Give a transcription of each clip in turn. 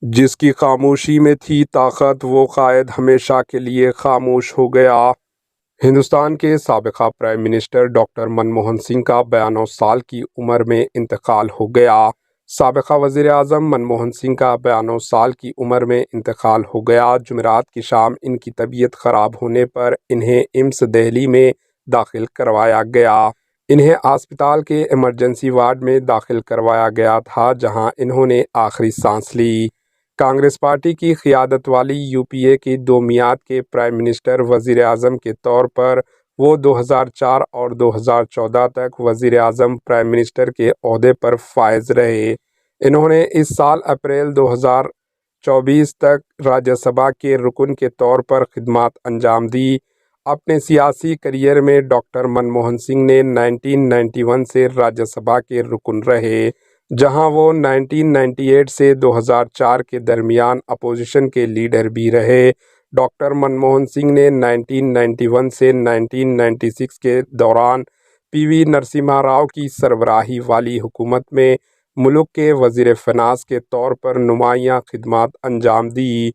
جس کی خاموشی میں تھی طاقت، وہ قائد ہمیشہ کے لیے خاموش ہو گیا۔ ہندوستان کے سابق prime minister doctor Manmohan Singh کا 92 سال کی عمر میں انتقال ہو گیا۔ سابق وزیر اعظم منموہن سنگھ کا 92 سال کی عمر میں انتقال ہو گیا۔ جمعرات کی شام ان کی طبیعت خراب ہونے پر انہیں ایمس دہلی میں داخل کروایا گیا۔ انہیں اسپتال کے ایمرجنسی وارڈ میں داخل کروایا گیا تھا، جہاں انہوں نے آخری سانس لی۔ کانگریس پارٹی کی قیادت والی یو پی اے کی 2 میعاد کے پرائم منسٹر وزیر اعظم کے طور پر وہ 2004 اور 2014 تک وزیر اعظم پرائم منسٹر کے عہدے پر فائز رہے۔ انہوں نے اس سال اپریل 2024 تک راجیہ سبھا کے رکن کے طور پر خدمات انجام دی۔ اپنے سیاسی کیریئر میں ڈاکٹر منموہن سنگھ نے 1991 سے راجیہ سبھا کے رکن رہے، جہاں وہ 1998 سے 2004 کے درمیان اپوزیشن کے لیڈر بھی رہے۔ ڈاکٹر منموہن سنگھ نے 1991 سے 1996 کے دوران پی وی نرسمہا راؤ کی سربراہی والی حکومت میں ملک کے وزیر فینانس کے طور پر نمایاں خدمات انجام دی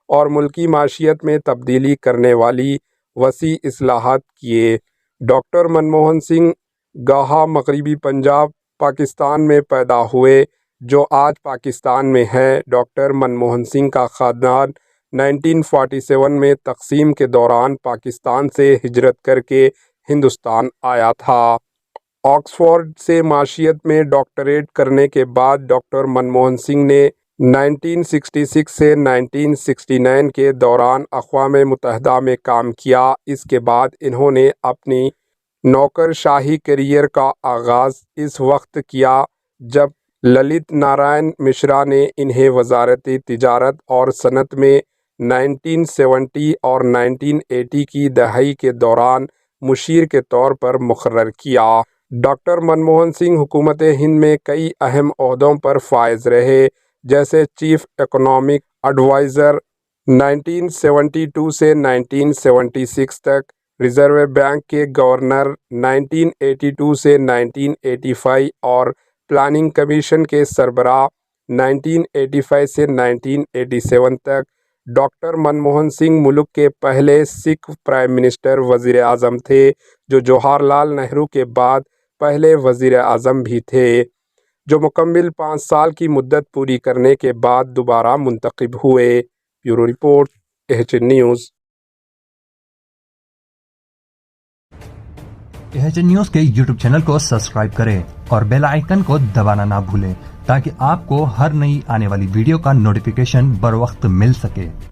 اور ملکی معیشت میں تبدیلی کرنے والی وسیع اصلاحات کیے۔ ڈاکٹر منموہن سنگھ گوہا، مغربی پنجاب، پاکستان میں پیدا ہوئے، جو آج پاکستان میں ہے۔ ڈاکٹر منموہن سنگھ کا خاندان 1947 میں تقسیم کے دوران پاکستان سے ہجرت کر کے ہندوستان آیا تھا۔ آکسفورڈ سے معیشت میں ڈاکٹریٹ کرنے کے بعد ڈاکٹر منموہن سنگھ نے 1966 سے 1969 کے دوران اقوام متحدہ میں کام کیا۔ اس کے بعد انہوں نے اپنی نوکرشاہی کیریئر کا آغاز اس وقت کیا جب للت نارائن مشرا نے انہیں وزارت تجارت اور صنعت میں 1970 اور 1980 کی دہائی کے دوران مشیر کے طور پر مقرر کیا۔ ڈاکٹر منموہن سنگھ حکومت ہند میں کئی اہم عہدوں پر فائز رہے، جیسے چیف اکنامک ایڈوائزر 1972 سے 1976 تک، ریزرو بینک کے گورنر 1982 سے 1985 اور پلاننگ کمیشن کے سربراہ 1985 سے 1987 تک۔ ڈاکٹر منموہن سنگھ ملک کے پہلے سکھ پرائم منسٹر وزیر اعظم تھے، جو جواہر لال نہرو کے بعد پہلے وزیر اعظم بھی تھے، جو مکمل 5 سال کی مدت پوری کرنے کے بعد دوبارہ منتخب ہوئے۔ Bureau report, AHN news. AHN news کے YouTube چینل کو سبسکرائب کریں اور بیل آئیکن کو دبانا نہ بھولیں تاکہ آپ کو ہر نئی آنے والی ویڈیو کا نوٹیفیکیشن بر وقت مل سکے۔